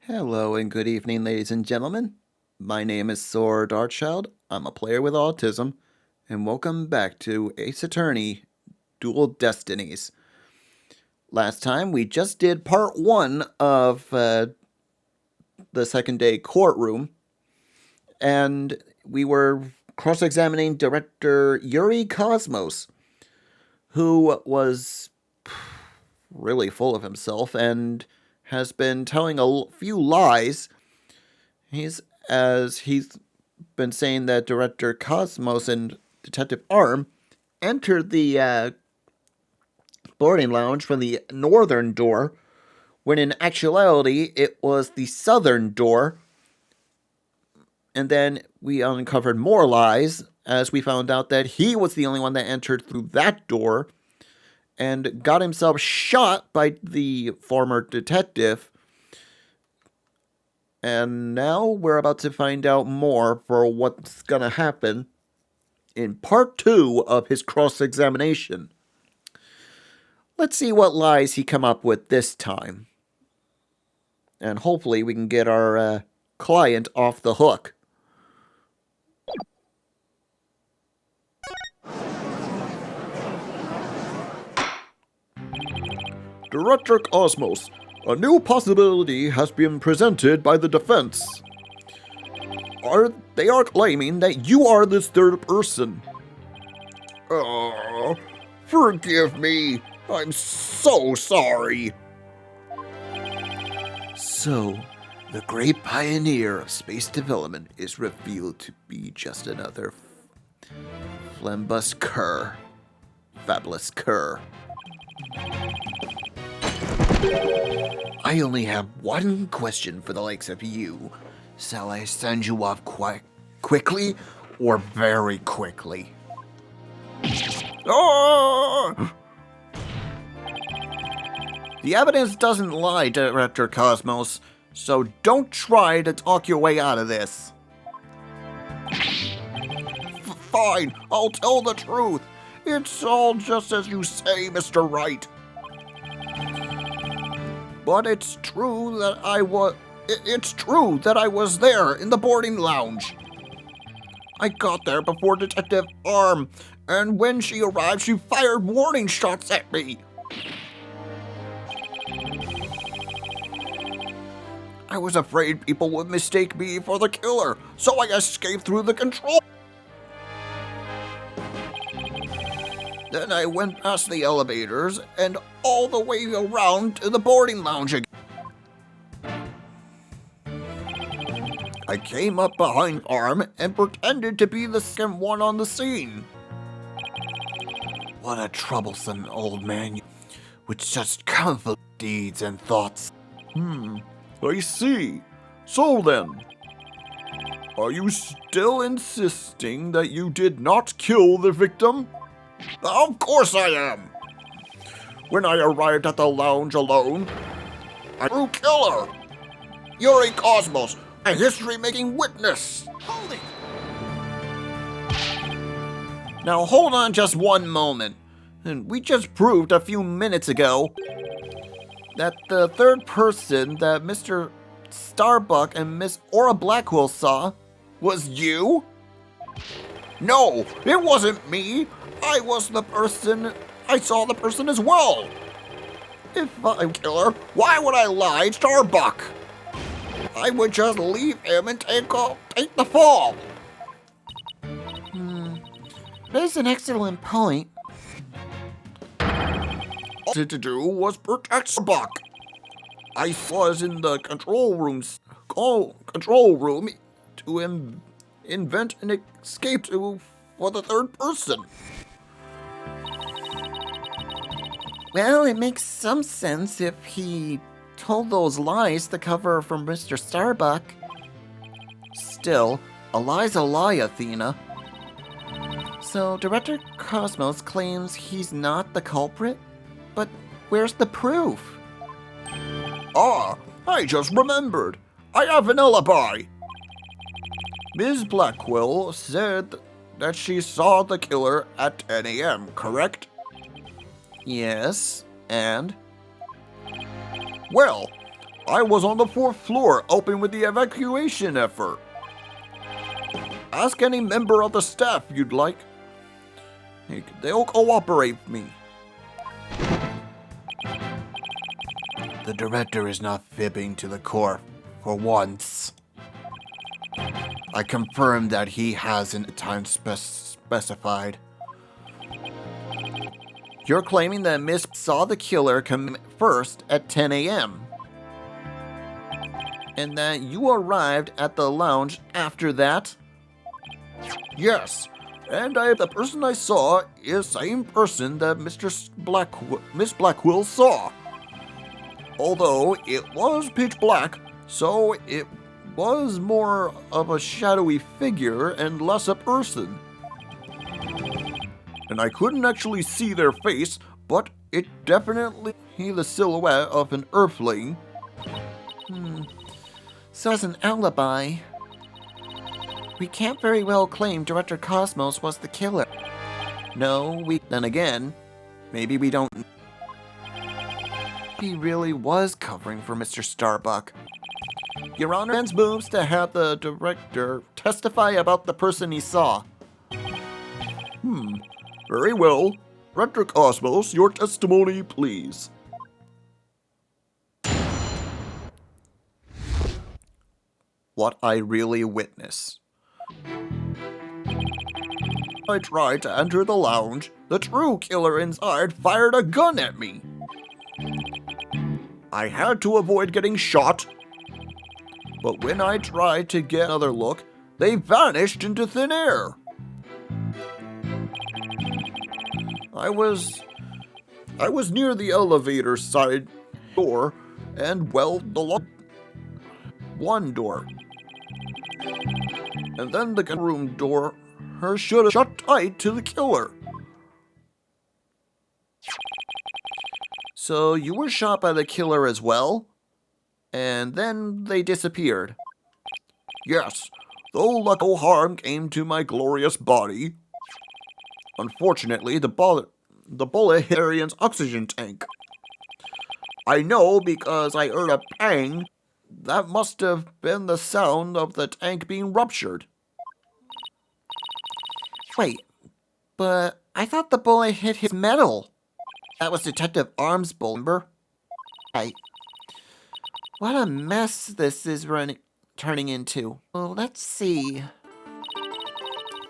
Hello and good evening, ladies and gentlemen. My name is Saur Darkchylde. I'm a player with autism, and welcome back to Ace Attorney Dual Destinies. Last time we just did part 1 of the second day courtroom, and we were cross-examining director Yuri Cosmos, who was really full of himself and has been telling a few lies. He's been saying that Director Cosmos and Detective Arm entered the boarding lounge from the northern door, when in actuality it was the southern door. And then we uncovered more lies as we found out that he was the only one that entered through that door and got himself shot by the former detective. And now we're about to find out more for what's gonna happen in part 2 of his cross-examination. Let's see what lies he come up with this time. And hopefully we can get our client off the hook. Director Cosmos, a new possibility has been presented by the defense. They are claiming that you are this third person. Oh, forgive me. I'm so sorry. So, the great pioneer of space development is revealed to be just another flambus cur. Fabulous cur. I only have one question for the likes of you. Shall I send you off quickly or very quickly? Oh! The evidence doesn't lie, Director Cosmos, so don't try to talk your way out of this. Fine, I'll tell the truth. It's all just as you say, Mr. Wright. But it's true that I was there in the boarding lounge. I got there before Detective Arm, and when she arrived, she fired warning shots at me. I was afraid people would mistake me for the killer, so I escaped through the control. Then I went past the elevators and all the way around to the boarding lounge again. I came up behind Arm and pretended to be the second one on the scene. What a troublesome old man with such convoluted deeds and thoughts. I see. So then, are you still insisting that you did not kill the victim? Of course I am. When I arrived at the lounge alone, I true killer, Yuri Cosmos, a history-making witness. Hold it. Now hold on just one moment. And we just proved a few minutes ago that the third person that Mr. Starbuck and Miss Aura Blackwell saw was you? No, it wasn't me. I saw the person as well. If I'm killer, why would I lie, Starbuck? I would just leave him and take the fall. That's an excellent point. All I wanted to do was protect Starbuck. I was in the control room to invent an escape for the third person. Well, it makes some sense if he told those lies to cover from Mr. Starbuck. Still, a lie's a lie, Athena. So, Director Cosmos claims he's not the culprit? But where's the proof? Ah, I just remembered. I have an alibi. Ms. Blackwell said that she saw the killer at 10 a.m., correct? Yes, and? Well, I was on the 4th floor helping with the evacuation effort. Ask any member of the staff you'd like. They'll cooperate with me. The director is not fibbing to the core for once. I confirmed that he hasn't a time specified. You're claiming that Miss saw the killer come first at 10 a.m. and that you arrived at the lounge after that? Yes, and the person I saw is the same person that Miss Blackwell saw. Although it was pitch black, so it was more of a shadowy figure and less a person. And I couldn't actually see their face, but it definitely the silhouette of an earthling. So as an alibi, we can't very well claim Director Cosmos was the killer. No, then again, maybe we don't. He really was covering for Mr. Starbuck. Your Honor moves to have the director testify about the person he saw. Very well. Director Cosmos, your testimony, please. What I really witnessed. I tried to enter the lounge. The true killer inside fired a gun at me. I had to avoid getting shot. But when I tried to get another look, they vanished into thin air. I was near the elevator side door, and well, one door. And then the room door, should have shut tight to the killer. So you were shot by the killer as well? And then they disappeared. Yes, though no harm came to my glorious body. Unfortunately, the bullet hit Arian's oxygen tank. I know because I heard a bang. That must have been the sound of the tank being ruptured. Wait, but I thought the bullet hit his metal. That was Detective Arms' bullet, remember? What a mess this is turning into. Well, let's see.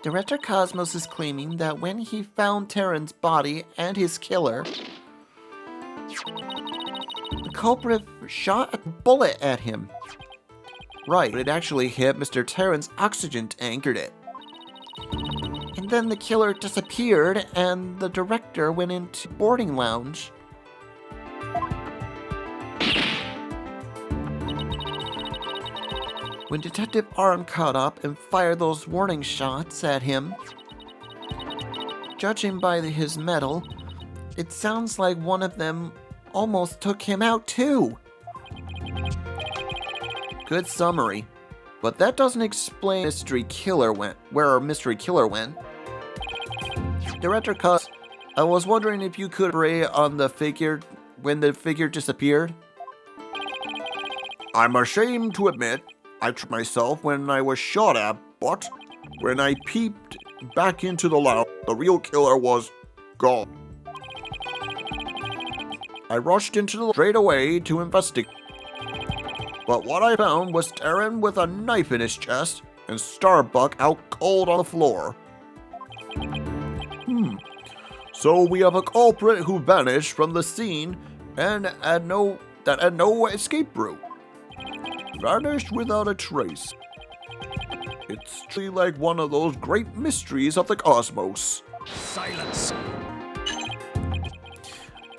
Director Cosmos is claiming that when he found Terran's body and his killer, the culprit shot a bullet at him. Right, but it actually hit Mr. Terran's oxygen tank, it. And then the killer disappeared and the director went into boarding lounge. When Detective Arm caught up and fired those warning shots at him, judging by his medal, it sounds like one of them almost took him out too. Good summary, but that doesn't explain where our mystery killer went. Director Cos, I was wondering if you could elaborate on the figure when the figure disappeared. I'm ashamed to admit I tricked myself when I was shot at, but when I peeped back into the lounge, the real killer was gone. I rushed into the straight away to investigate, but what I found was Terran with a knife in his chest and Starbuck out cold on the floor. So we have a culprit who vanished from the scene and had no escape route. Vanished without a trace. It's truly like one of those great mysteries of the cosmos. Silence!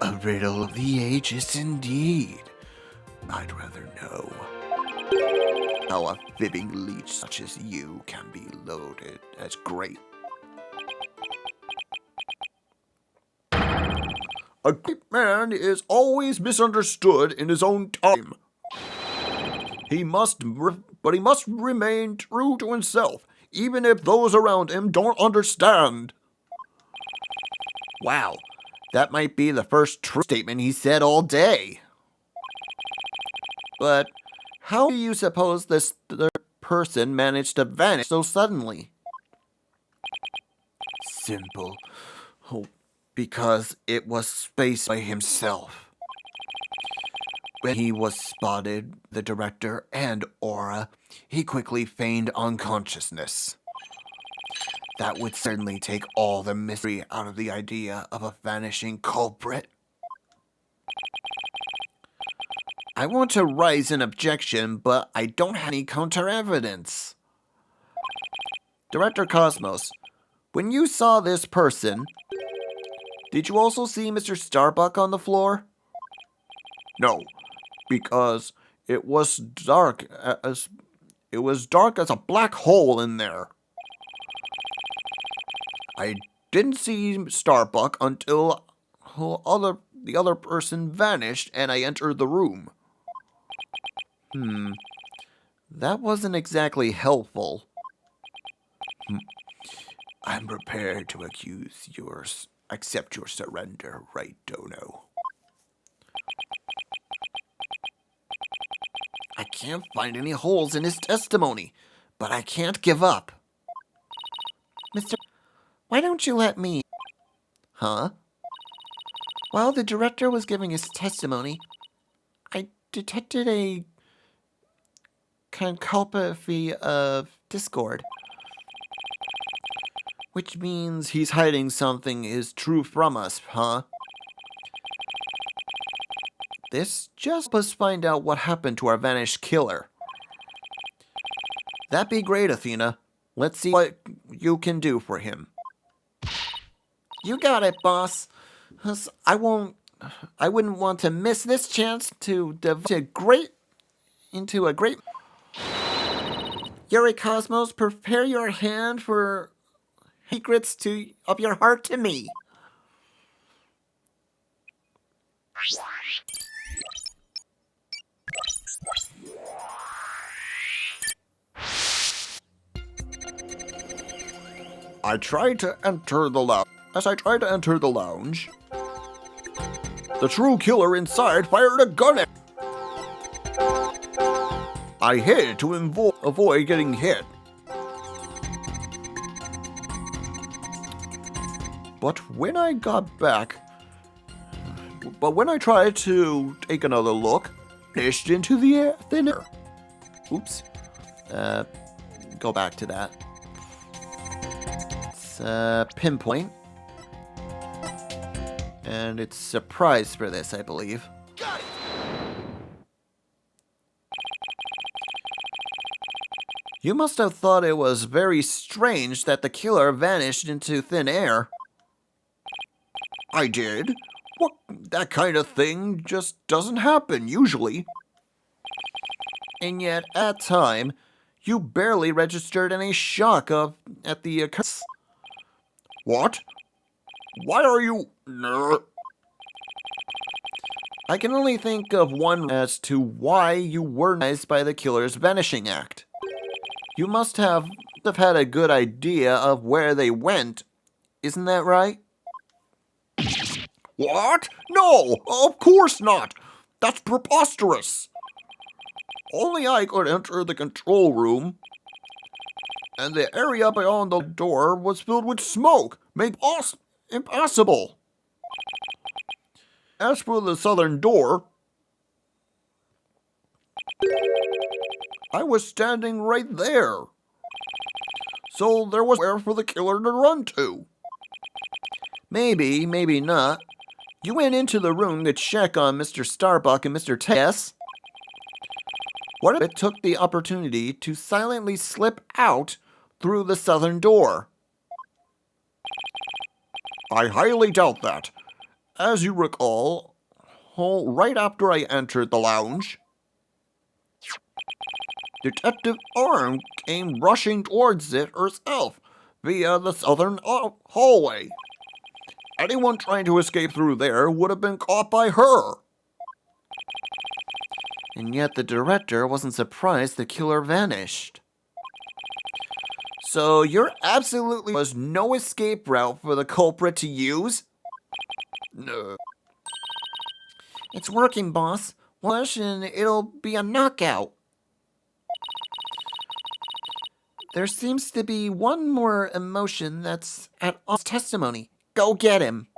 A riddle of the ages indeed. I'd rather know how a fibbing leech such as you can be loaded as great. A great man is always misunderstood in his own time. He must remain true to himself, even if those around him don't understand. Wow, that might be the first true statement he said all day. But how do you suppose this third person managed to vanish so suddenly? Simple. Oh, because it was spaced by himself. When he was spotted, the director and Aura, he quickly feigned unconsciousness. That would certainly take all the mystery out of the idea of a vanishing culprit. I want to raise an objection, but I don't have any counter-evidence. Director Cosmos, when you saw this person, did you also see Mr. Starbuck on the floor? No, because it was dark as a black hole in there. I didn't see Starbuck until the other person vanished and I entered the room. That wasn't exactly helpful. I'm prepared to accept your surrender, Wright Dono. I can't find any holes in his testimony, but I can't give up. Mr. Why don't you let me? Huh? While the director was giving his testimony, I detected a concupity of discord. Which means he's hiding something is true from us, huh? This just helps us find out what happened to our vanished killer. That'd be great, Athena. Let's see what you can do for him. You got it, boss. I wouldn't want to miss this chance to devote into a great... Yuri Cosmos, prepare your hand for secrets of your heart to me. As I tried to enter the lounge, the true killer inside fired a gun at me. I hid to avoid getting hit. But when I tried to take another look, vanished into the thin air. Oops. Go back to that. It's pinpoint. And it's surprise for this, I believe. Got it. You must have thought it was very strange that the killer vanished into thin air. I did. What? That kind of thing just doesn't happen, usually. And yet, at time, you barely registered any shock at the occurrence. What? Why are you... I can only think of one as to why you were surprised by the killer's vanishing act. You must have had a good idea of where they went. Isn't that right? What? No, of course not. That's preposterous. Only I could enter the control room, and the area beyond the door was filled with smoke, made impossible. As for the southern door, I was standing right there, so there was nowhere for the killer to run to. Maybe, maybe not. You went into the room to check on Mr. Starbuck and Mr. Tess. What if it took the opportunity to silently slip out through the southern door? I highly doubt that. As you recall, right after I entered the lounge, Detective Arm came rushing towards it herself via the southern hallway. Anyone trying to escape through there would have been caught by her. And yet the director wasn't surprised the killer vanished. So you're absolutely was no escape route for the culprit to use? No. It's working, boss. And it'll be a knockout. There seems to be one more emotion that's at all testimony. Go get him.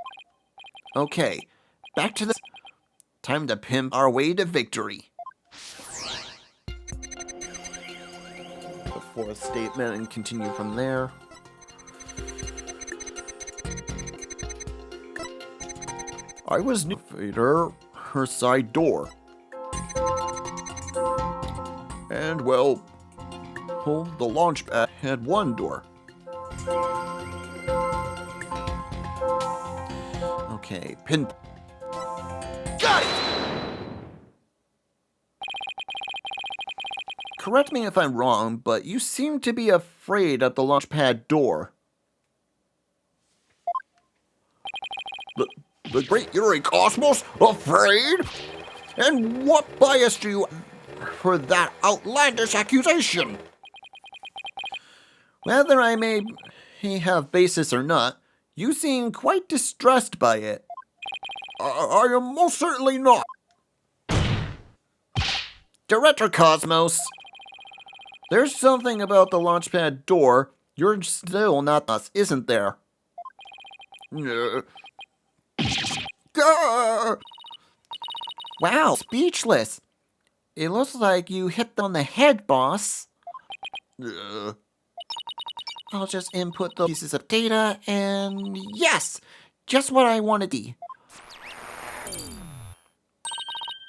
Okay, back to the... Time to pimp our way to victory. The fourth statement and continue from there. I was near her side door. And, well, the launch pad had one door. Okay, pin... Got it! Correct me if I'm wrong, but you seem to be afraid of the launch pad door. The great Yuri Cosmos? Afraid? And what biased you for that outlandish accusation? Whether I may have basis or not, you seem quite distressed by it. I am most certainly not. Director Cosmos, there's something about the launchpad door you're still not us, isn't there? Wow, speechless. It looks like you hit on the head, boss. I'll just input those pieces of data, and yes, just what I wanted to be.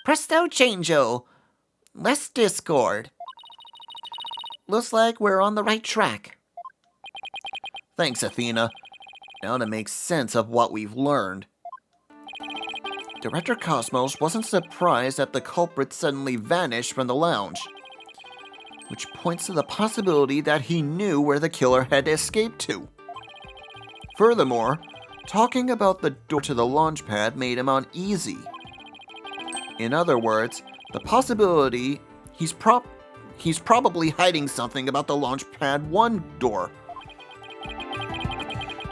Presto changeo. Less discord. Looks like we're on the right track. Thanks, Athena. Now to make sense of what we've learned. Director Cosmos wasn't surprised that the culprit suddenly vanished from the lounge, which points to the possibility that he knew where the killer had escaped to. Furthermore, talking about the door to the launch pad made him uneasy. In other words, the possibility he's probably hiding something about the launch pad 1 door.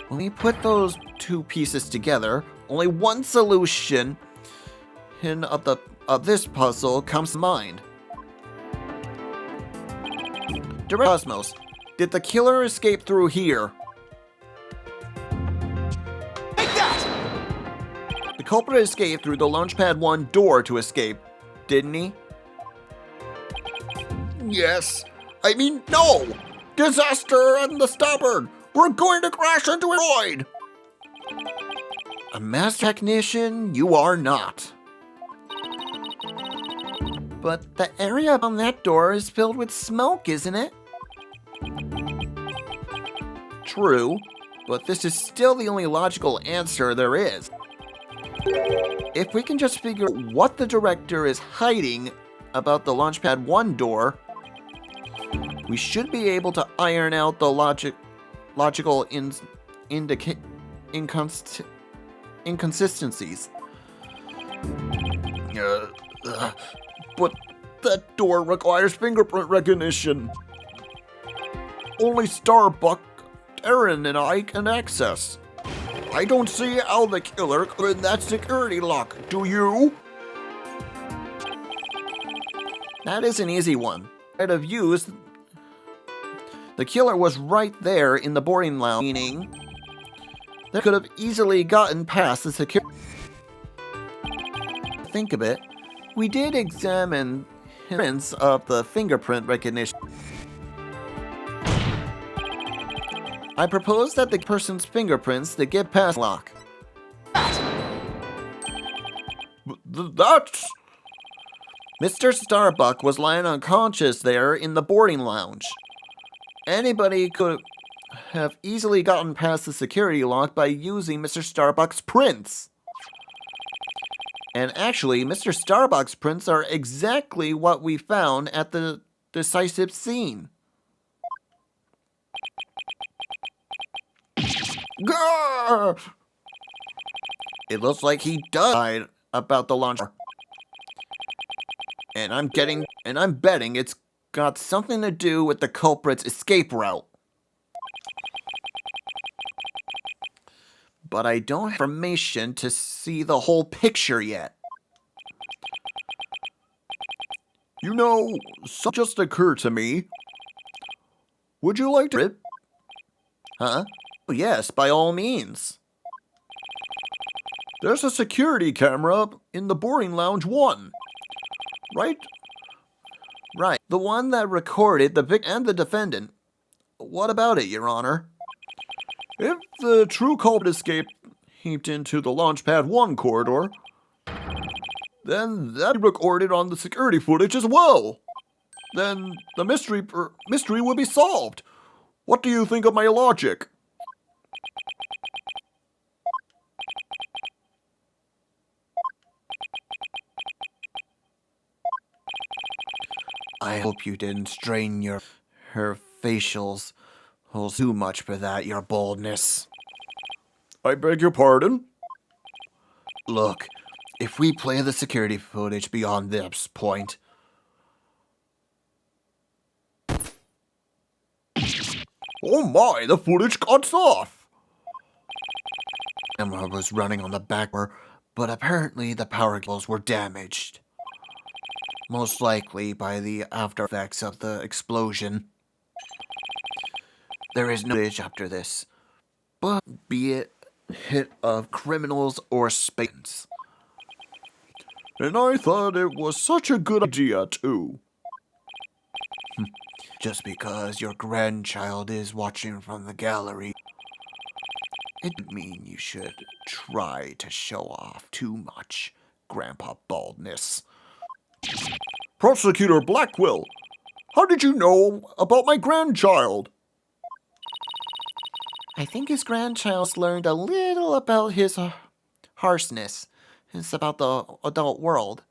When we put those two pieces together, only one solution of this puzzle comes to mind. Director Cosmos, did the killer escape through here? Take that! The culprit escaped through the Launchpad 1 door to escape, didn't he? Yes. I mean, no! Disaster on the starboard! We're going to crash into a void! A master technician, you are not. But the area on that door is filled with smoke, isn't it? True, but this is still the only logical answer there is. If we can just figure out what the director is hiding about the Launchpad 1 door, we should be able to iron out the logical inconsistencies. But that door requires fingerprint recognition. Only Starbuck, Aaron, and I can access. I don't see how the killer could in that security lock, do you? That is an easy one. I'd have used... The killer was right there in the boarding lounge, meaning they could have easily gotten past the security. Think of it, we did examine prints of the fingerprint recognition. I propose that the person's fingerprints that get past the lock. That's... Mr. Starbuck was lying unconscious there in the boarding lounge. Anybody could have easily gotten past the security lock by using Mr. Starbuck's prints. And actually, Mr. Starbuck's prints are exactly what we found at the decisive scene. Grrr! It looks like he died about the launch. And I'm betting it's got something to do with the culprit's escape route. But I don't have information to see the whole picture yet. You know, something just occurred to me. Would you like to... Huh? Oh, yes, by all means. There's a security camera in the boarding lounge 1. Right? Right. The one that recorded the victim and the defendant. What about it, Your Honor? If the true culprit escaped heaped into the Launchpad 1 corridor, then that recorded on the security footage as well. Then the mystery would be solved. What do you think of my logic? I hope you didn't strain her facials too much for that, your boldness. I beg your pardon? Look, if we play the security footage beyond this point... Oh my, the footage cuts off! The camera was running on the back, but apparently the power cables were damaged. Most likely by the after effects of the explosion. There is no footage after this, but be it hit of criminals or space. And I thought it was such a good idea, too. Just because your grandchild is watching from the gallery, it doesn't mean you should try to show off too much, Grandpa Baldness. Prosecutor Blackwell, how did you know about my grandchild? I think his grandchild's learned a little about his harshness. It's about the adult world.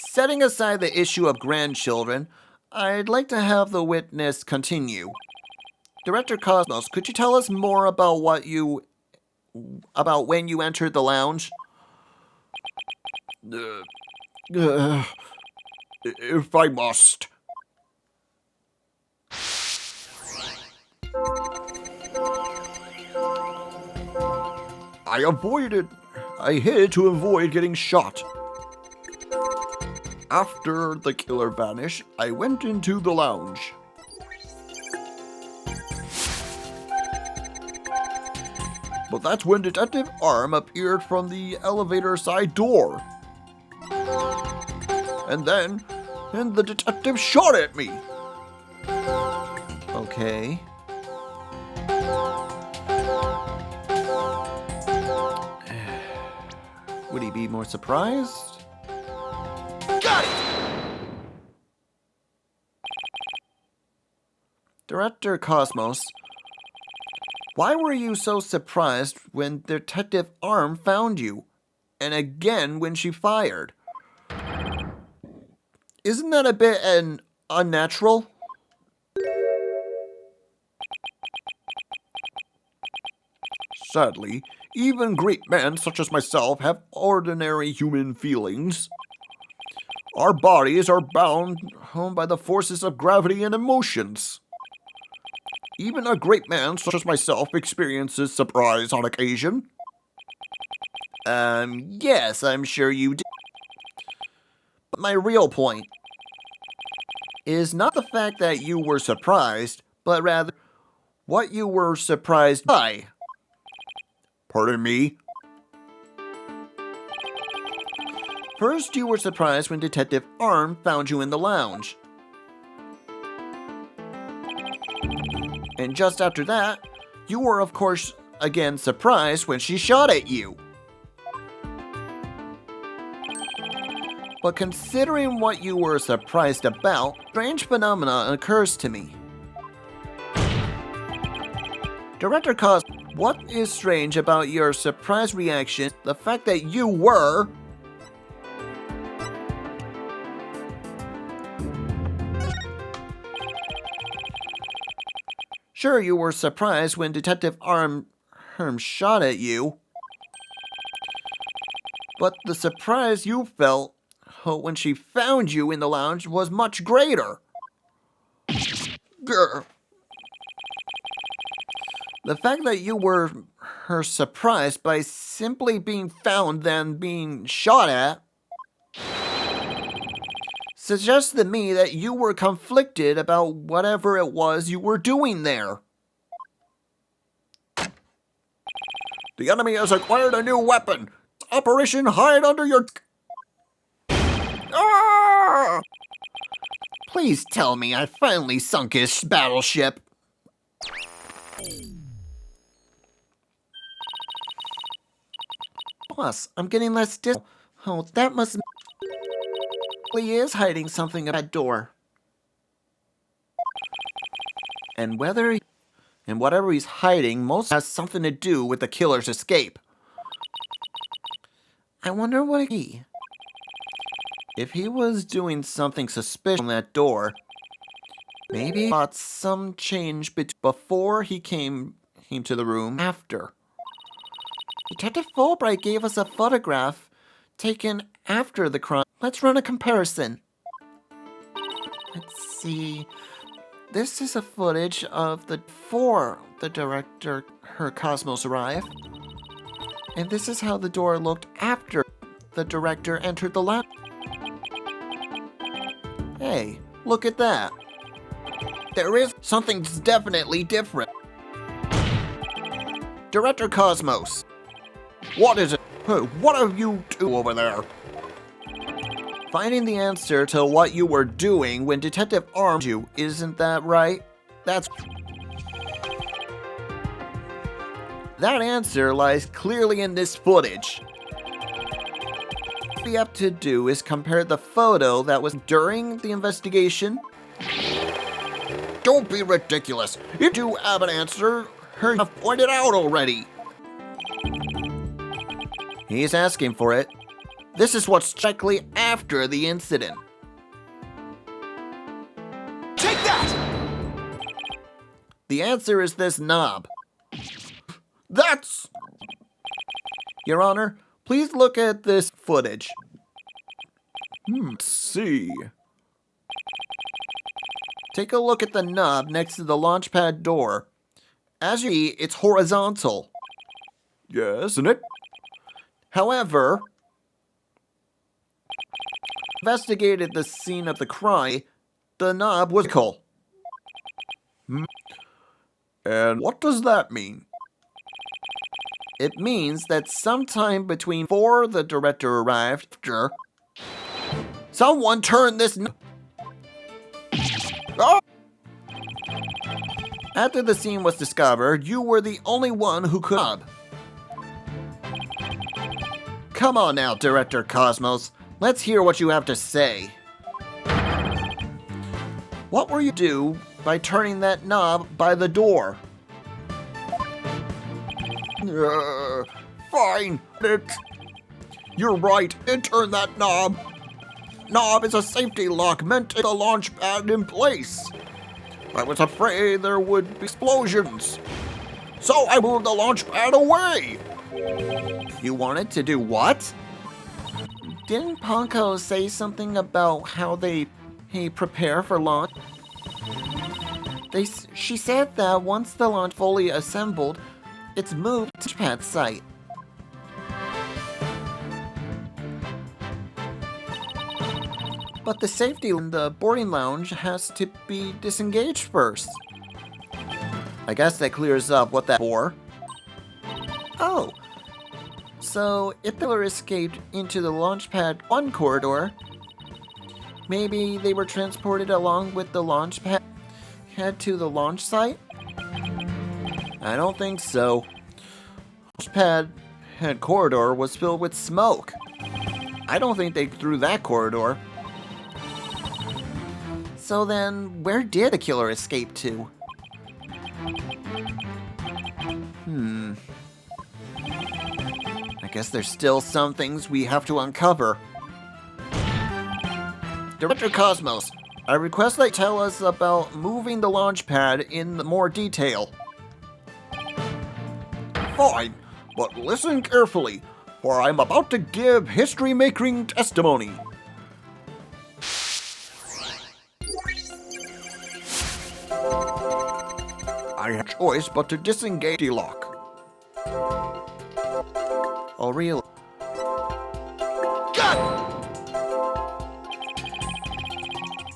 Setting aside the issue of grandchildren, I'd like to have the witness continue. Director Cosmos, could you tell us more about when you entered the lounge? If I must. I hid to avoid getting shot. After the killer vanished, I went into the lounge. But that's when Detective Arm appeared from the elevator side door. And the detective shot at me. Okay. Would he be more surprised? Got it! Director Cosmos, why were you so surprised when Detective Arm found you? And again when she fired? Isn't that a bit unnatural? Sadly, even great men such as myself have ordinary human feelings. Our bodies are bound by the forces of gravity and emotions. Even a great man such as myself experiences surprise on occasion. Yes, I'm sure you do. But my real point is not the fact that you were surprised, but rather what you were surprised by. Pardon me? First, you were surprised when Detective Arm found you in the lounge. And just after that, you were of course again surprised when she shot at you. But considering what you were surprised about, a strange phenomena occurs to me. Director Cos, what is strange about your surprise reaction, the fact that you were... Sure, you were surprised when Detective Arm shot at you. But the surprise you felt when she found you in the lounge was much greater. Grr. The fact that you were surprised by simply being found than being shot at suggests to me that you were conflicted about whatever it was you were doing there. The enemy has acquired a new weapon. Operation Hide Under Your... Ah! Please tell me I finally sunk his battleship. Plus, I'm getting less Oh, that must... He is hiding something at that door. And whatever he's hiding most has something to do with the killer's escape. I wonder what if he was doing something suspicious on that door, maybe he thought some change before he came to the room after. Detective Fulbright gave us a photograph taken after the crime. Let's run a comparison. Let's see. This is a footage of before the director, her Cosmos, arrived. And this is how the door looked after the director entered the lab. Hey, look at that. There is something definitely different. Director Cosmos, what is it? What are you two over there? Finding the answer to what you were doing when Detective armed you, isn't that right? That answer lies clearly in this footage. What we have to do is compare the photo that was during the investigation. Don't be ridiculous. You do have an answer. Her have pointed out already. He's asking for it. This is what's directly after the incident. Take that! The answer is this knob. That's... Your Honor, please look at this footage. Let's see. Take a look at the knob next to the launch pad door. As you see, it's horizontal. Yes, isn't it? However, investigated the scene of the crime, the knob was vertical. And what does that mean? It means that sometime before the director arrived, after, someone turned this knob. Oh! After the scene was discovered, you were the only one who could. Come on now, Director Cosmos. Let's hear what you have to say. What were you do by turning that knob by the door? Fine. You're right. Turn that knob. Knob is a safety lock meant to keep the launch pad in place. I was afraid there would be explosions, so I moved the launch pad away. You wanted to do what? Didn't Ponko say something about how they prepare for launch? She said that once the launch fully assembled, it's moved to the pad site. But the safety in the boarding lounge has to be disengaged first. I guess that clears up what that for. Oh. So, if the killer escaped into the launch pad 1 corridor, maybe they were transported along with the launch pad head to the launch site? I don't think so. The launch pad head corridor was filled with smoke. I don't think they threw that corridor. So then, where did the killer escape to? I guess there's still some things we have to uncover. Director Cosmos, I request that you tell us about moving the launch pad in more detail. Fine, but listen carefully, for I'm about to give history-making testimony. I had a choice but to disengage the lock. Oh, really? God!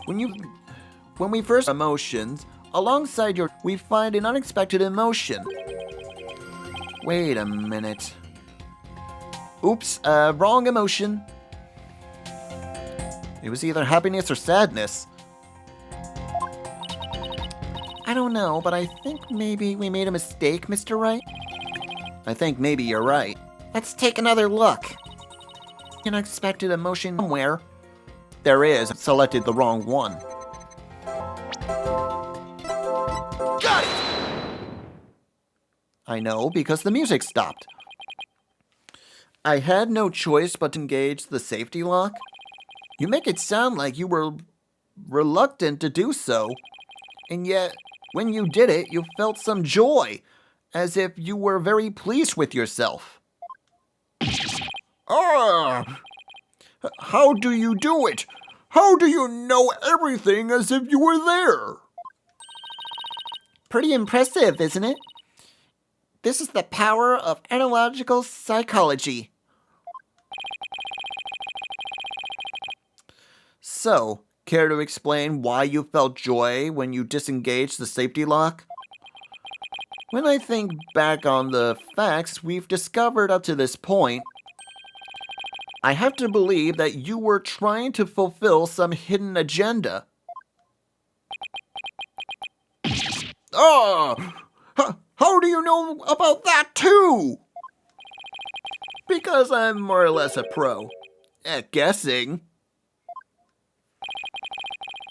When we first emotions, alongside we find an unexpected emotion. Wait a minute. Oops, wrong emotion. It was either happiness or sadness. I don't know, but I think maybe we made a mistake, Mr. Wright. I think maybe you're right. Let's take another look. An unexpected emotion somewhere. There is. I selected the wrong one. Got it! I know, because the music stopped. I had no choice but to engage the safety lock. You make it sound like you were reluctant to do so, and yet, when you did it, you felt some joy, as if you were very pleased with yourself. Ah! How do you do it? How do you know everything as if you were there? Pretty impressive, isn't it? This is the power of analogical psychology. So, care to explain why you felt joy when you disengaged the safety lock? When I think back on the facts we've discovered up to this point, I have to believe that you were trying to fulfill some hidden agenda. Ah! How do you know about that too? Because I'm more or less a pro at guessing.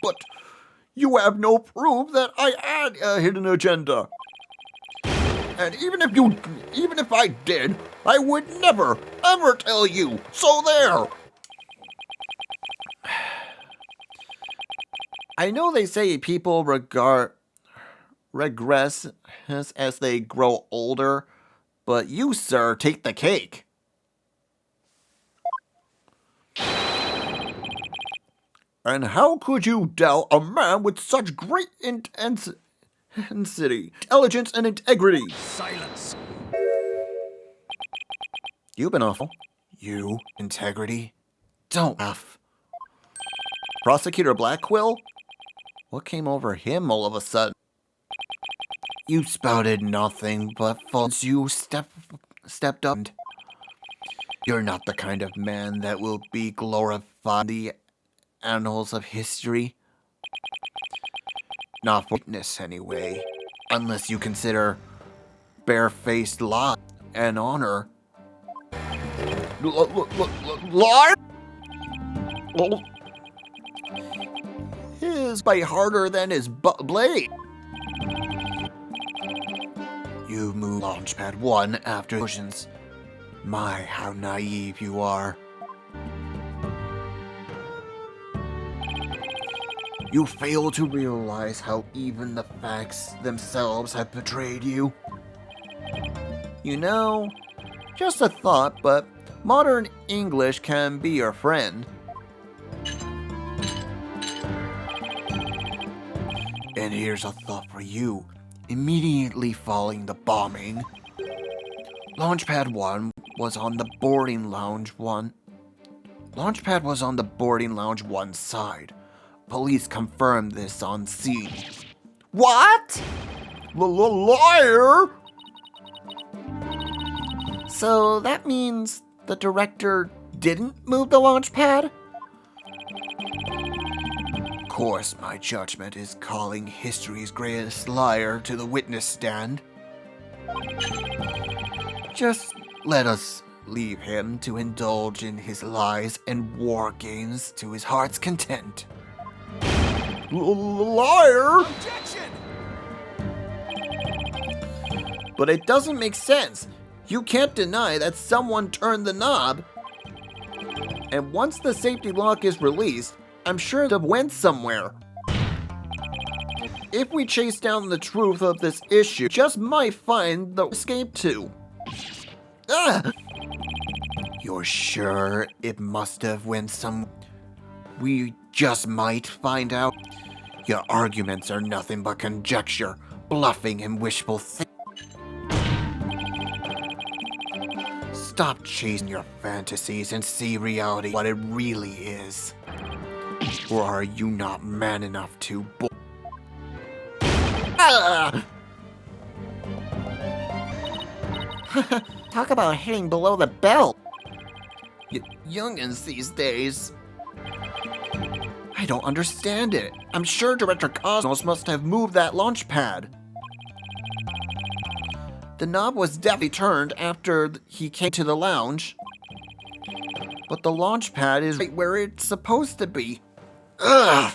But you have no proof that I had a hidden agenda. And even if I did, I would never, ever tell you. So there. I know they say people regress as they grow older, but you, sir, take the cake. And how could you doubt a man with such great intensity, intelligence, and integrity? Silence. You've been awful. You, integrity? Don't laugh. Prosecutor Blackquill? What came over him all of a sudden? You spouted nothing but false. You stepped up. You're not the kind of man that will be glorified in the annals of history. Not for witness, anyway. Unless you consider barefaced lie and honor. Lie? His bite harder than his blade. You move Launchpad 1 after cushions. My, how naive you are. You fail to realize how even the facts themselves have betrayed you. You know, just a thought, but modern English can be your friend. And here's a thought for you. Immediately following the bombing, Launchpad 1 was on the boarding lounge 1. Launchpad was on the boarding lounge 1 side. Police confirmed this on scene. What? Liar! So that means the director didn't move the launch pad? Of course, my judgment is calling history's greatest liar to the witness stand. Just let us leave him to indulge in his lies and war games to his heart's content. Liar! Objection! But it doesn't make sense. You can't deny that someone turned the knob. And once the safety lock is released, I'm sure it went somewhere. If we chase down the truth of this issue, just might find the escape too. You're sure it must have went some... We just might find out. Your arguments are nothing but conjecture, bluffing, and wishful thinking. Stop chasing your fantasies and see reality what it really is. Or are you not man enough to Ah! Talk about hitting below the belt. Youngins these days. I don't understand it. I'm sure Director Cosmos must have moved that launch pad. The knob was definitely turned after he came to the lounge. But the launch pad is right where it's supposed to be. Ugh!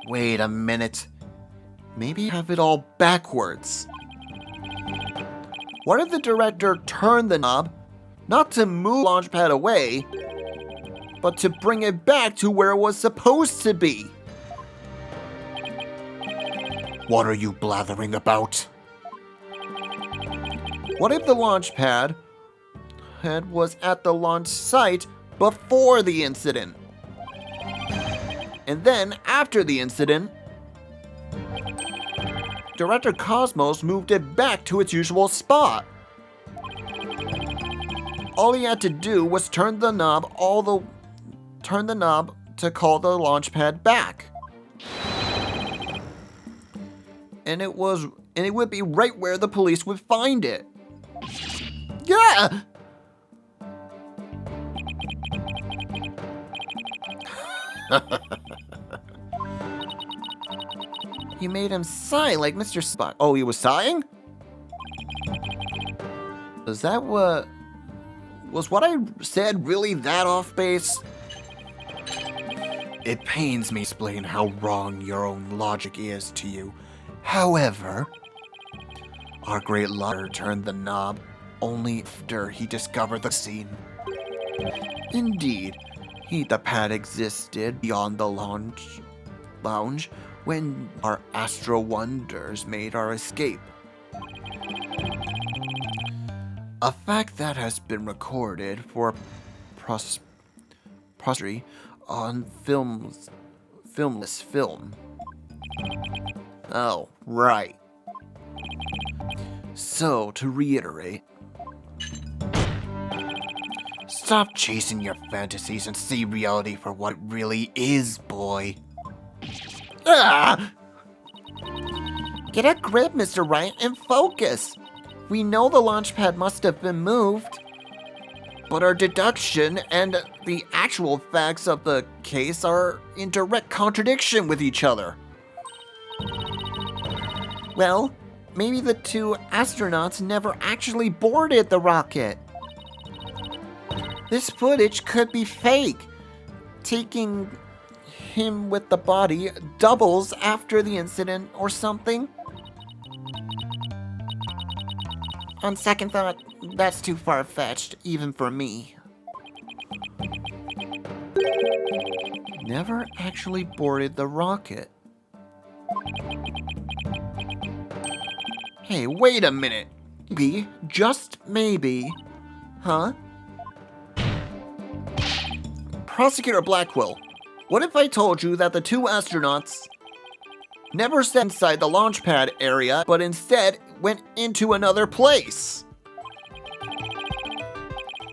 Wait a minute. Maybe have it all backwards. What if the director turned the knob, not to move the launch pad away, but to bring it back to where it was supposed to be? What are you blathering about? What if the launch pad was at the launch site before the incident? And then, after the incident, Director Cosmos moved it back to its usual spot. All he had to do was turn the knob to call the launch pad back. And it would be right where the police would find it. Yeah! He made him sigh like Mr. Spock. Oh, he was sighing? Was what I said really that off base? It pains me to explain how wrong your own logic is to you. However, our great lover turned the knob only after he discovered the scene. Indeed, the pad existed beyond the lounge when our Astro Wonders made our escape. A fact that has been recorded for posterity on filmless film. Oh, right. So, to reiterate, stop chasing your fantasies and see reality for what it really is, boy. Ah! Get a grip, Mr. Wright, and focus. We know the launch pad must have been moved, but our deduction and the actual facts of the case are in direct contradiction with each other. Well, maybe the two astronauts never actually boarded the rocket. This footage could be fake. Taking him with the body doubles after the incident or something. On second thought, that's too far-fetched, even for me. Never actually boarded the rocket. Hey, wait a minute. Maybe, just maybe, huh? Prosecutor Blackwell, what if I told you that the two astronauts never sat inside the launch pad area, but instead went into another place?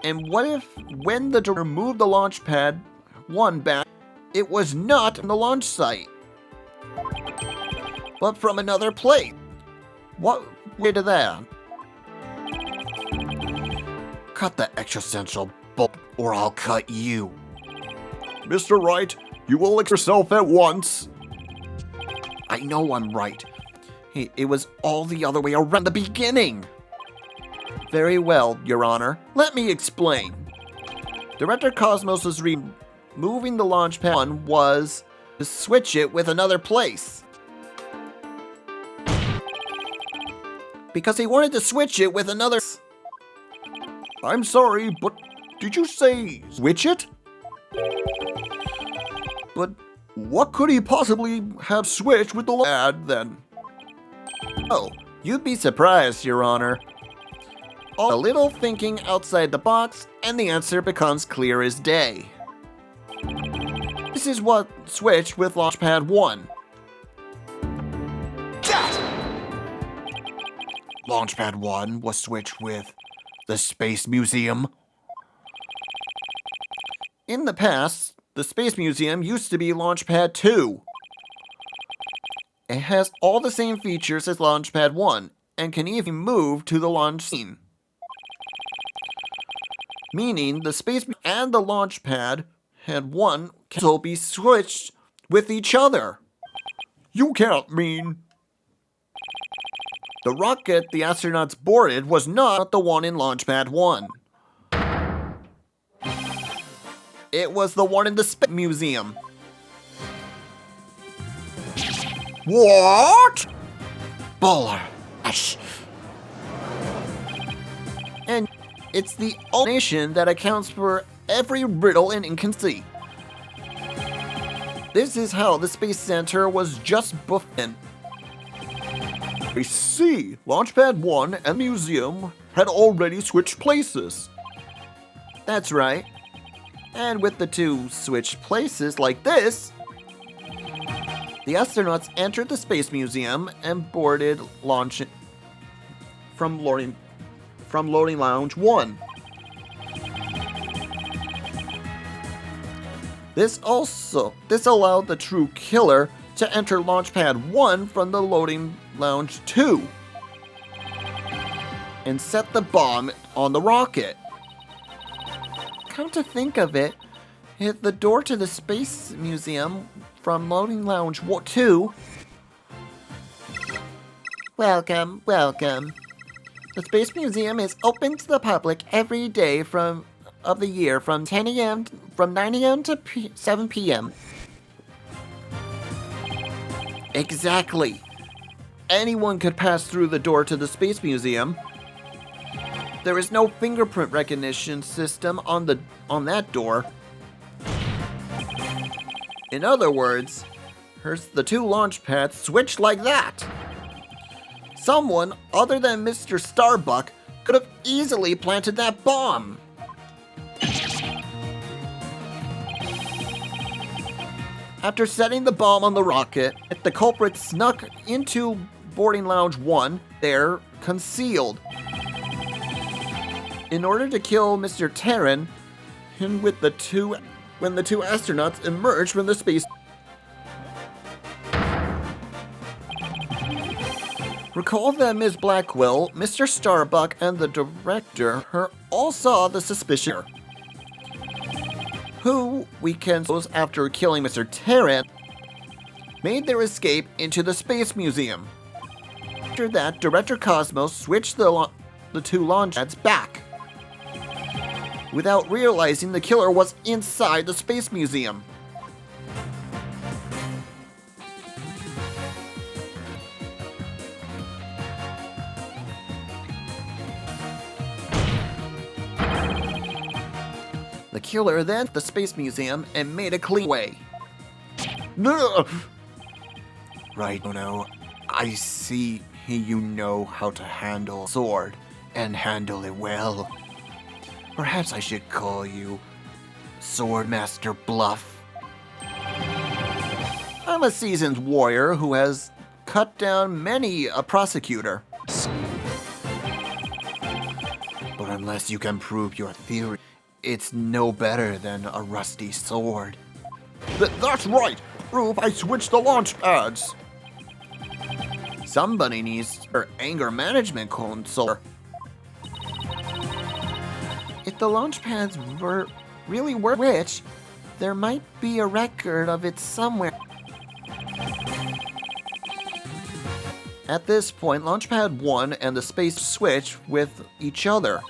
And what if, when the director moved the launch pad one back, it was not on the launch site, but from another place? What way to that? Cut the existential bull, or I'll cut you. Mr. Wright, you will lick yourself at once. I know I'm right. Hey, it was all the other way around the beginning. Very well, Your Honor. Let me explain. Director Cosmos' removing the launch pad one was to switch it with another place. Because he wanted to switch it with another... I'm sorry, but did you say switch it? But what could he possibly have switched with the pad then? Oh, you'd be surprised, Your Honor. A little thinking outside the box, and the answer becomes clear as day. This is what switched with Launchpad 1. Launchpad 1 was switched with the Space Museum. In the past, the Space Museum used to be Launchpad 2. It has all the same features as Launchpad 1 and can even move to the launch scene. Meaning the space and the launch pad had one can be switched with each other. You can't mean... The rocket the astronauts boarded was not the one in Launchpad 1. It was the one in the Space Museum. What? Buller. And it's the only nation that accounts for every riddle and inconsistency. This is how the Space Center was just buffed in. I see, Launchpad 1 and the museum had already switched places. That's right. And with the two switched places like this, the astronauts entered the Space Museum and boarded launch from loading Lounge 1. This allowed the true killer to enter Launchpad 1 from the loading Lounge 2 and set the bomb on the rocket. Come to think of it, the door to the Space Museum from loading Lounge 2. Welcome. The Space Museum is open to the public every day of the year from 9 a.m. to 7 p.m. Exactly. Anyone could pass through the door to the Space Museum. There is no fingerprint recognition system on that door. In other words, here's the two launch pads switched like that. Someone other than Mr. Starbuck could have easily planted that bomb. After setting the bomb on the rocket, the culprit snuck into boarding Lounge 1, there, concealed. In order to kill Mr. Terran, and when the two astronauts emerged from the space. Recall that Ms. Blackwell, Mr. Starbuck, and the director all saw the suspicion, who, we can suppose after killing Mr. Terran, made their escape into the Space Museum. After that, Director Cosmos switched the two launch pads back, without realizing the killer was inside the Space Museum. The killer then left the Space Museum and made a clean way. Right, no, I see you know how to handle a sword, and handle it well. Perhaps I should call you Swordmaster Bluff. I'm a seasoned warrior who has cut down many a prosecutor. But unless you can prove your theory, it's no better than a rusty sword. That's right! Prove I switched the launch pads! Somebody needs her anger management console. If the launch pads really were rich, there might be a record of it somewhere. At this point, Launchpad 1 and the space switch with each other.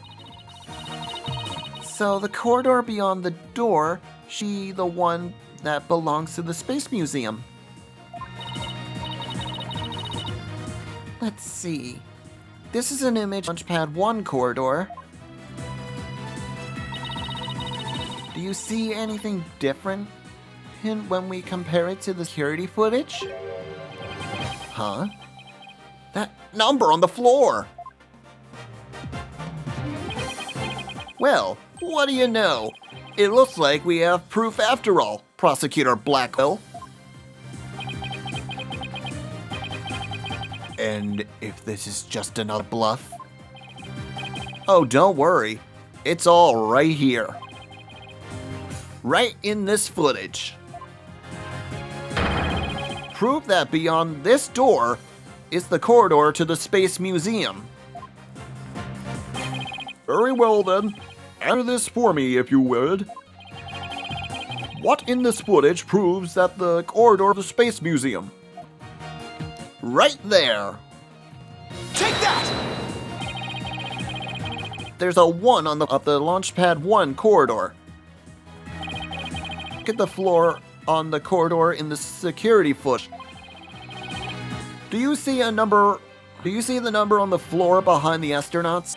So the corridor beyond the door, the one that belongs to the Space Museum. Let's see. This is an image of Launchpad 1 corridor. Do you see anything different when we compare it to the security footage? Huh? That number on the floor! Well, what do you know? It looks like we have proof after all, Prosecutor Blackwell. And if this is just another bluff? Oh, don't worry. It's all right here. right in this footage. Prove that beyond this door is the corridor to the Space Museum. Very well then, answer this for me if you would. What in this footage proves that the corridor of the Space Museum? Right there. Take that! There's a 1 on the Launchpad 1 corridor. Look at the floor on the corridor in the security footage. Do you see a number? Do you see the number on the floor behind the astronauts?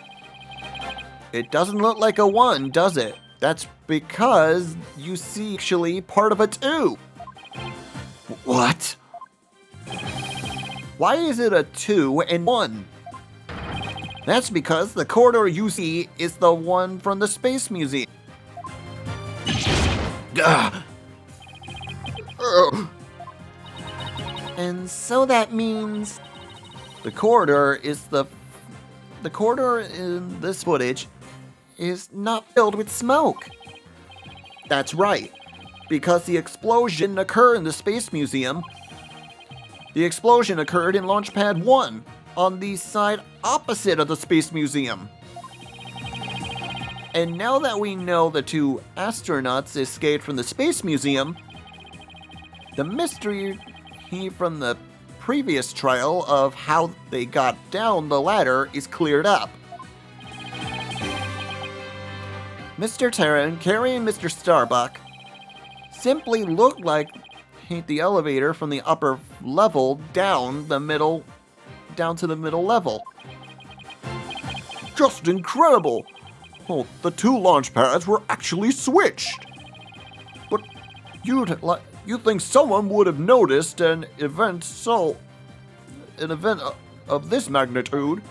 It doesn't look like a 1, does it? That's because you see actually part of a 2. What? Why is it a 2 and 1? That's because the corridor you see is the one from the Space Museum. And so that means the corridor in this footage is not filled with smoke. That's right, because the explosion didn't occur in the Space Museum. The explosion occurred in Launchpad 1, on the side opposite of the Space Museum. And now that we know the 2 astronauts escaped from the Space Museum, the mystery from the previous trial of how they got down the ladder is cleared up. Mr. Terran carrying Mr. Starbuck simply looked like the elevator from the upper level down to the middle level. Just incredible! Oh, the 2 launch pads were actually switched. But you think someone would have noticed an event of this magnitude?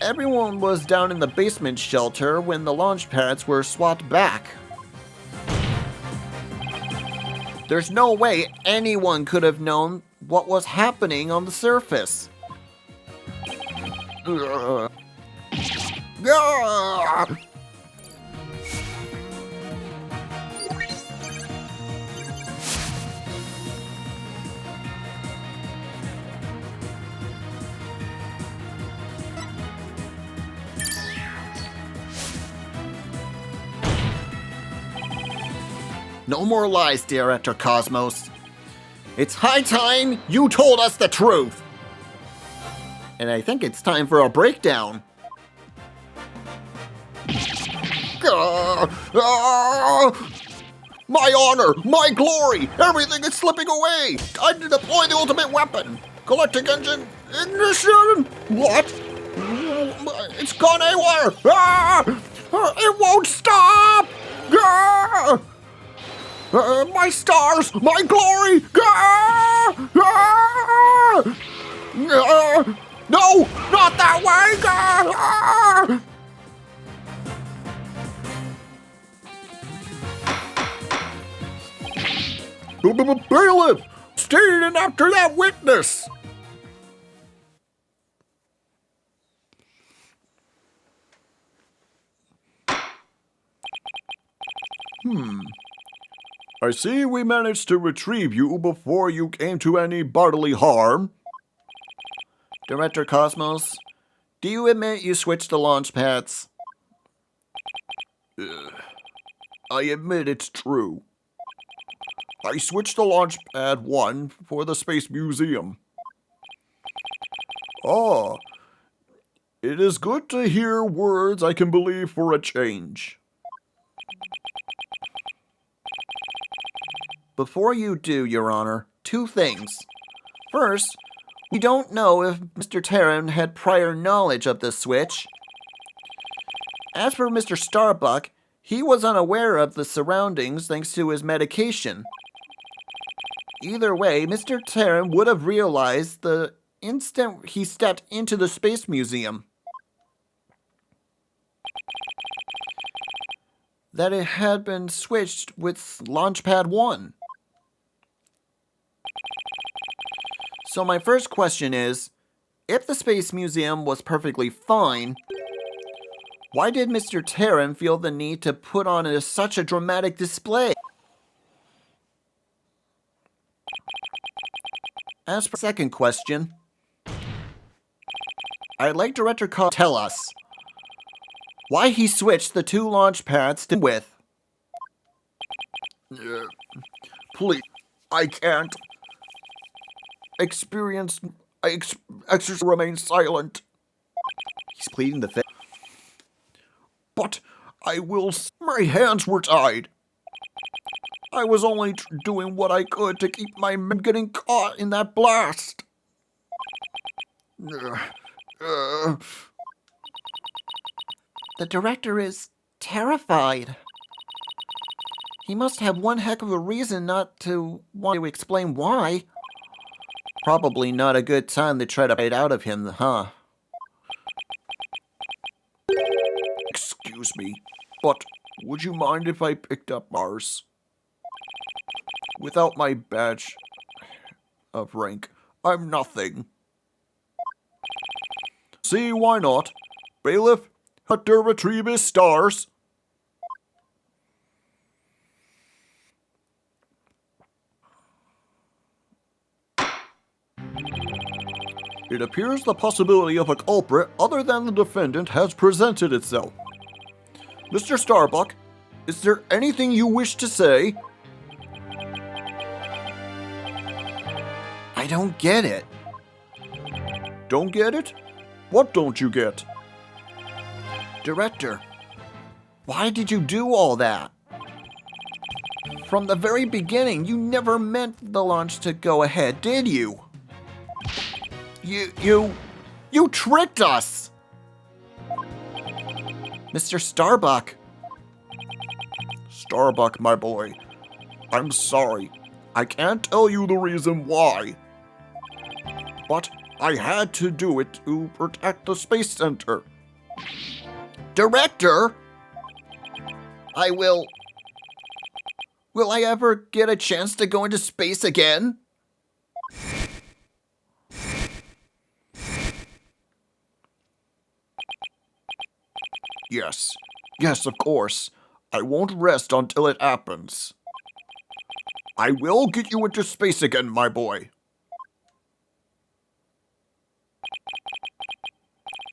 Everyone was down in the basement shelter when the launch pads were swapped back. There's no way anyone could have known what was happening on the surface. No more lies, Director Cosmos. It's high time you told us the truth. And I think it's time for a breakdown. My honor, my glory, everything is slipping away. Time to deploy the ultimate weapon. Galactic engine ignition. What? It's gone AWOL. It won't stop. My stars, my glory. No, not that way. Bailiff, stay in after that witness. I see we managed to retrieve you before you came to any bodily harm. Director Cosmos, do you admit you switched the launch pads? I admit it's true. I switched to launch pad 1 for the Space Museum. Ah, it is good to hear words I can believe for a change. Before you do, Your Honor, 2 things. First, we don't know if Mr. Terran had prior knowledge of this switch. As for Mr. Starbuck, he was unaware of the surroundings thanks to his medication. Either way, Mr. Terran would have realized the instant he stepped into the Space Museum that it had been switched with Launchpad 1. So my first question is, if the Space Museum was perfectly fine, Why did Mr. Terran feel the need to put on such a dramatic display? As for the second question, I'd like Director Carl to tell us why he switched the 2 launch pads to with. Please, I can't. Remain silent. He's pleading the fifth. But I will. My hands were tied. I was only doing what I could to keep my men getting caught in that blast. The director is terrified. He must have one heck of a reason not to want to explain why. Probably not a good time to try to get out of him, huh? Excuse me, but would you mind if I picked up Mars? Without my badge of rank, I'm nothing. See, why not? Bailiff, help to retrieve his stars. It appears the possibility of a culprit other than the defendant has presented itself. Mr. Starbuck, is there anything you wish to say? I don't get it. Don't get it? What don't you get? Director, why did you do all that? From the very beginning, you never meant the launch to go ahead, did you? You tricked us! Mr. Starbuck. Starbuck, my boy. I'm sorry. I can't tell you the reason why. But I had to do it to protect the Space Center. Director? Will I ever get a chance to go into space again? Yes. Yes, of course. I won't rest until it happens. I will get you into space again, my boy.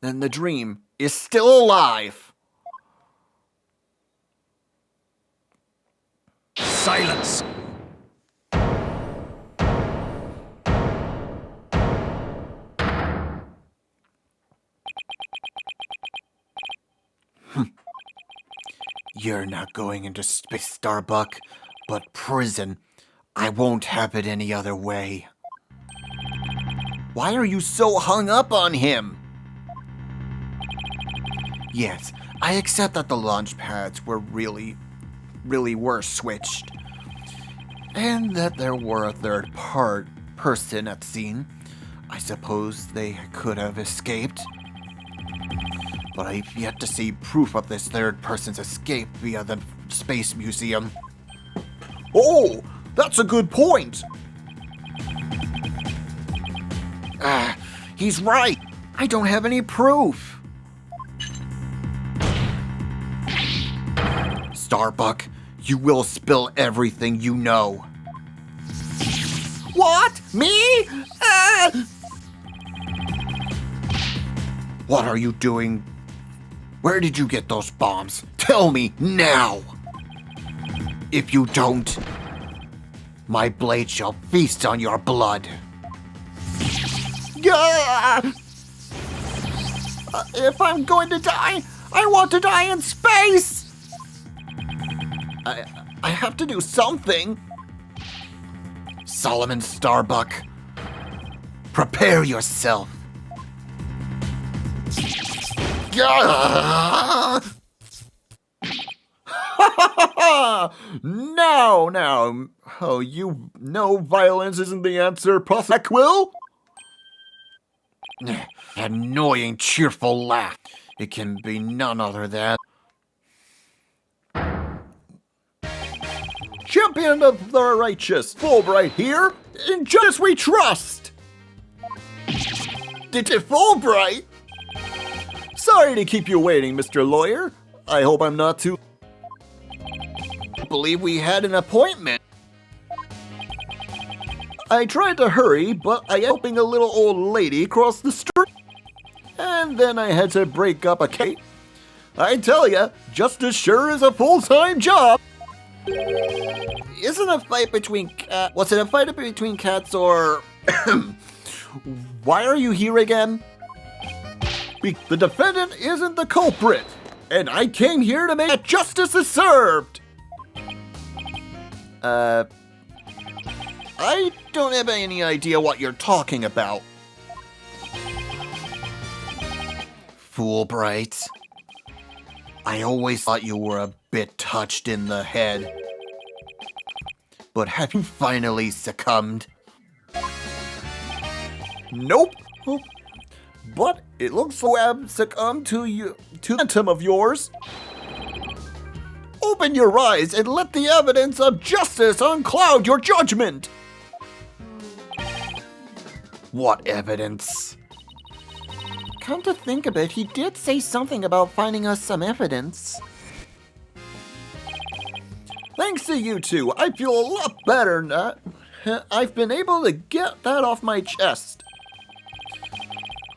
Then the dream is still alive. Silence! You're not going into space, Starbuck, but prison. I won't have it any other way. Why are you so hung up on him? Yes, I accept that the launch pads were really were switched. And that there were a third person at scene. I suppose they could have escaped. But I've yet to see proof of this third person's escape via the Space Museum. Oh, that's a good point! He's right! I don't have any proof! Starbuck, you will spill everything you know. What? Me? What are you doing? Where did you get those bombs? Tell me now! If you don't, my blade shall feast on your blood. If I'm going to die, I want to die in space! I have to do something. Solomon Starbuck, prepare yourself. Now. Oh, you know violence isn't the answer, Prophet Quill? Annoying, cheerful laugh. It can be none other than... Champion of the righteous, Fulbright here. In justice we trust. Did it Fulbright? Sorry to keep you waiting, Mr. Lawyer. I hope I'm not too... I believe we had an appointment. I tried to hurry, but I am helping a little old lady cross the street. And then I had to break up a case. I tell ya, justice sure is a full-time job. Isn't a fight between was it a fight between cats or... Why are you here again? The defendant isn't the culprit, and I came here to make justice is served. I don't have any idea what you're talking about. Fulbright. I always thought you were a bit touched in the head. But have you finally succumbed? Nope. But it looks like I've succumbed to phantom of yours. Open your eyes and let the evidence of justice uncloud your judgment. What evidence? Come to think of it, he did say something about finding us some evidence. Thanks to you two, I feel a lot better now. I've been able to get that off my chest.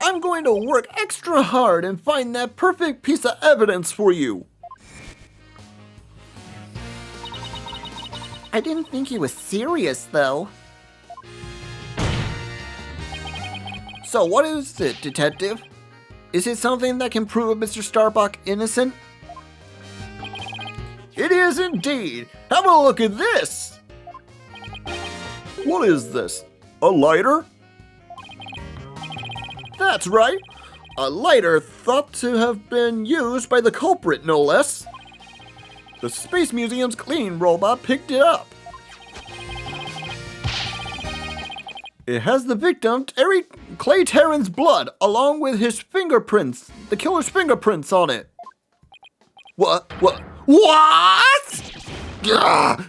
I'm going to work extra hard and find that perfect piece of evidence for you. I didn't think he was serious, though. So what is it, Detective? Is it something that can prove Mr. Starbuck innocent? It is indeed! Have a look at this! What is this? A lighter? That's right! A lighter thought to have been used by the culprit, no less. The Space Museum's cleaning robot picked it up. It has the victim, Clay Terran's blood, along with his fingerprints, the killer's fingerprints on it. What? Gah!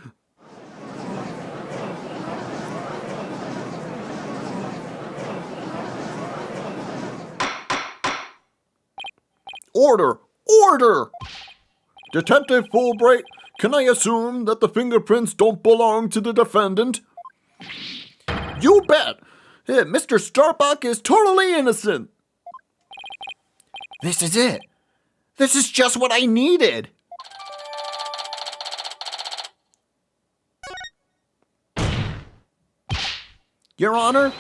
Order! Detective Fulbright, can I assume that the fingerprints don't belong to the defendant? You bet! Mr. Starbuck is totally innocent! This is it! This is just what I needed! Your Honor,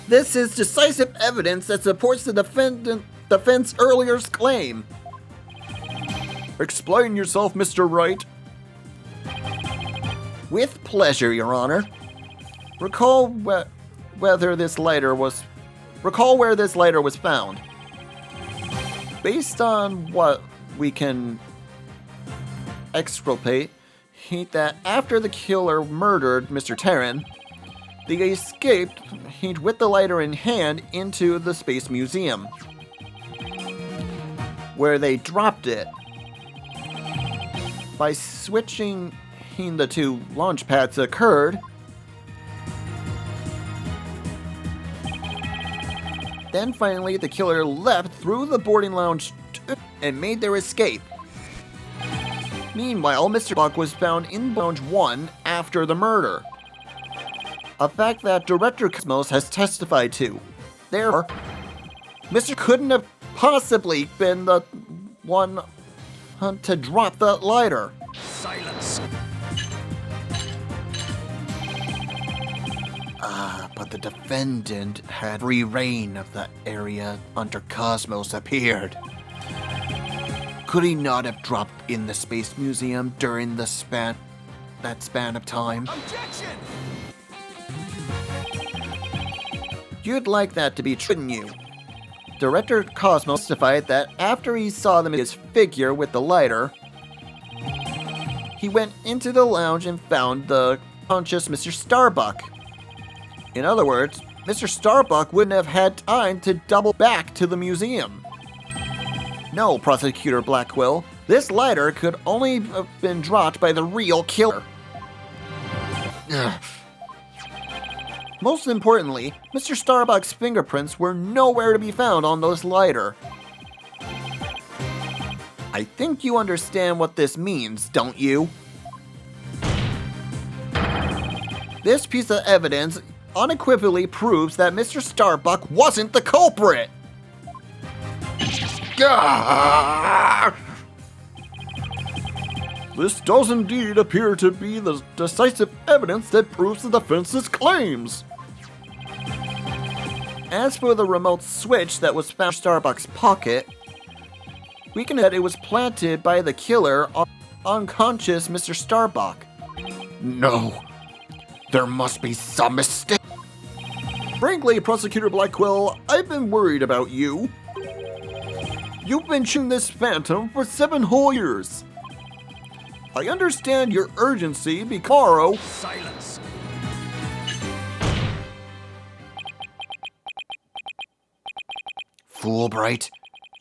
this is decisive evidence that supports the defense earlier claim. Explain yourself, Mr. Wright. With pleasure, Your Honor. Recall where this lighter was found. Based on what we can exculpate, that after the killer murdered Mr. Terran, they escaped with the lighter in hand into the Space Museum, where they dropped it. By switching the two launch pads occurred, then finally the killer left through the boarding lounge and made their escape. Meanwhile, Mr. Buck was found in Lounge 1 after the murder. A fact that Director Cosmos has testified to. Therefore, Mr. couldn't have possibly been the one to drop that lighter. Silence. But the defendant had free reign of the area until Cosmos appeared. Could he not have dropped in the Space Museum during that span of time? Objection! You'd like that to be true, wouldn't you? Director Cosmos testified that after he saw his figure with the lighter, he went into the lounge and found the conscious Mr. Starbuck. In other words, Mr. Starbuck wouldn't have had time to double back to the museum. No, Prosecutor Blackquill, this lighter could only have been dropped by the real killer. Most importantly, Mr. Starbuck's fingerprints were nowhere to be found on this lighter. I think you understand what this means, don't you? This piece of evidence unequivocally proves that Mr. Starbuck wasn't the culprit! Gah! This does indeed appear to be the decisive evidence that proves the defense's claims. As for the remote switch that was found in Starbuck's pocket, we can that it was planted by the killer on unconscious Mr. Starbuck. No, there must be some mistake. Frankly, Prosecutor Blackwell, I've been worried about you. You've been shooting this phantom for 7 whole years. I understand your urgency because tomorrow. Silence. Fulbright,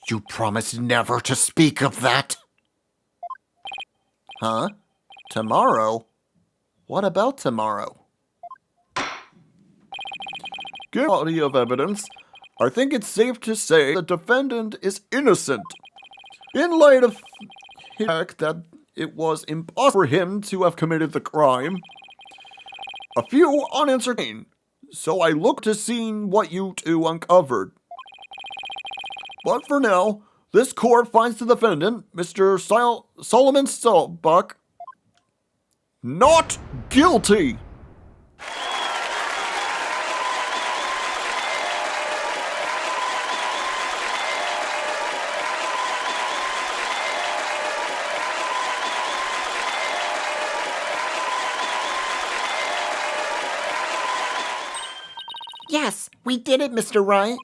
you promised never to speak of that. Huh? Tomorrow? What about tomorrow? Given the body of evidence, I think it's safe to say the defendant is innocent. In light of the fact that it was impossible for him to have committed the crime, a few unanswered questions, so I look to see what you two uncovered. But for now, this court finds the defendant, Mr. Solomon Starbuck, not guilty. Yes, we did it, Mr. Wright.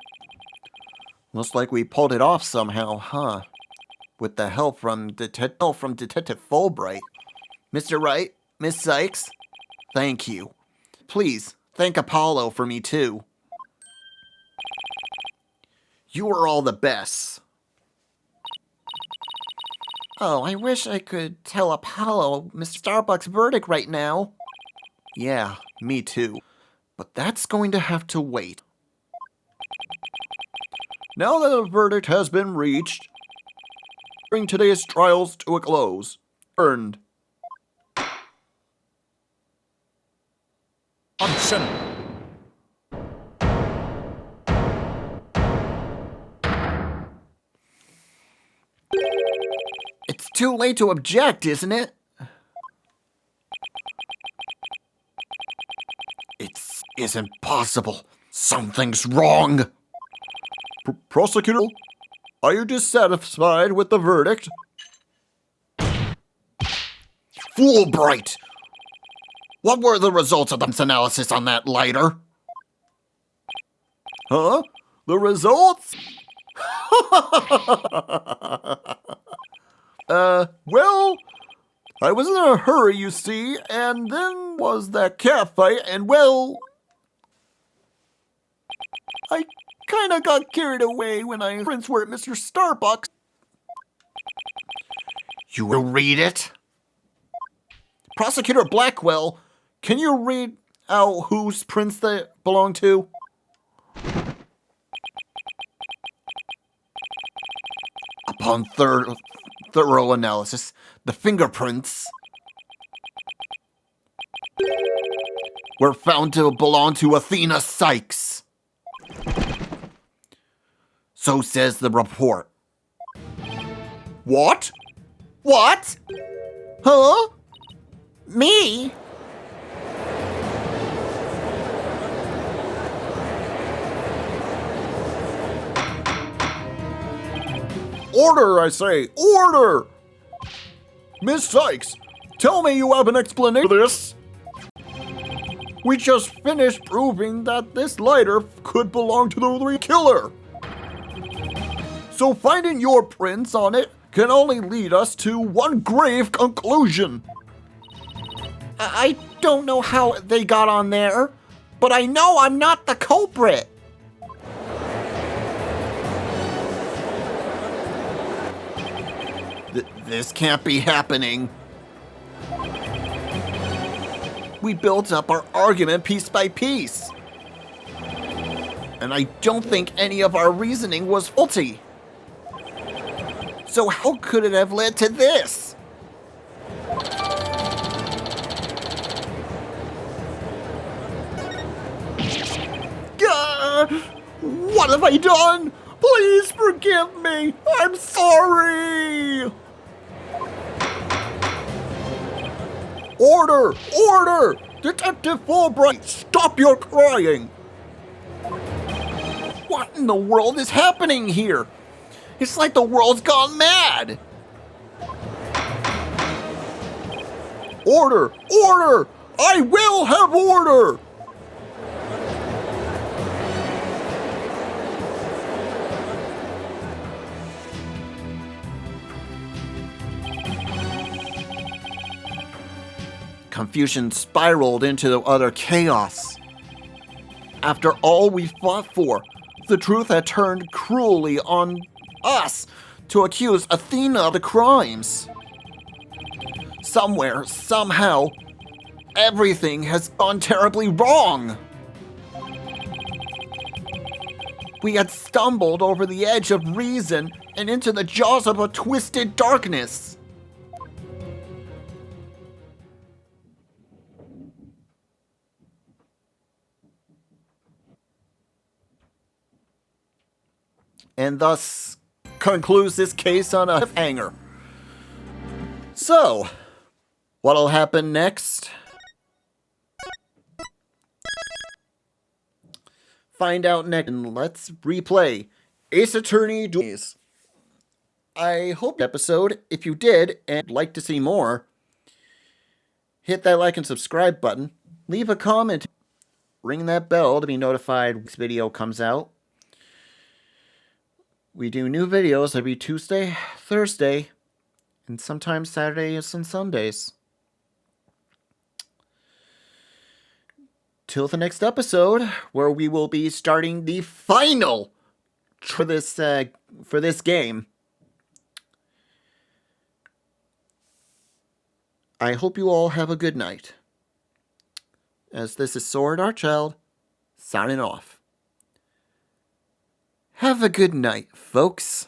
Looks like we pulled it off somehow, huh? With the help from Detective Fulbright. Mr. Wright, Miss Sykes, thank you. Please, thank Apollo for me too. You are all the best. Oh, I wish I could tell Apollo Mr. Starbuck's verdict right now. Yeah, me too. But that's going to have to wait. Now that the verdict has been reached, bring today's trials to a close. Earned. Action. It's too late to object, isn't it? It isn't possible. Something's wrong. Prosecutor, are you dissatisfied with the verdict? Fulbright! What were the results of the analysis on that lighter? Huh? The results? Well, I was in a hurry, you see, and then was that cat fight, and well, I kinda got carried away when I prints were at Mr. Starbuck's. You will read it? Prosecutor Blackwell, can you read out whose prints they belong to? Upon thorough analysis, the fingerprints were found to belong to Athena Sykes. So says the report. What? What? Huh? Me? Order, I say! Order! Miss Sykes, tell me you have an explanation for this. We just finished proving that this lighter could belong to the killer. So finding your prints on it can only lead us to one grave conclusion. I don't know how they got on there, but I know I'm not the culprit. This can't be happening. We built up our argument piece by piece. And I don't think any of our reasoning was faulty. So how could it have led to this? What have I done? Please forgive me. I'm sorry. Order! Order! Detective Fulbright, stop your crying! What in the world is happening here? It's like the world's gone mad! Order! Order! I will have order! Confusion spiraled into the utter chaos. After all we fought for, the truth had turned cruelly on us to accuse Athena of the crimes. Somewhere, somehow, everything has gone terribly wrong. We had stumbled over the edge of reason and into the jaws of a twisted darkness. And thus concludes this case on a cliffhanger. So, what'll happen next? Find out next, and let's replay Ace Attorney Duels. I hope episode. If you did and like to see more, hit that like and subscribe button. Leave a comment. Ring that bell to be notified when this video comes out. We do new videos every Tuesday, Thursday, and sometimes Saturdays and Sundays. Till the next episode, where we will be starting the final for this game. I hope you all have a good night. As this is Saur Darkchylde, signing off. Have a good night, folks.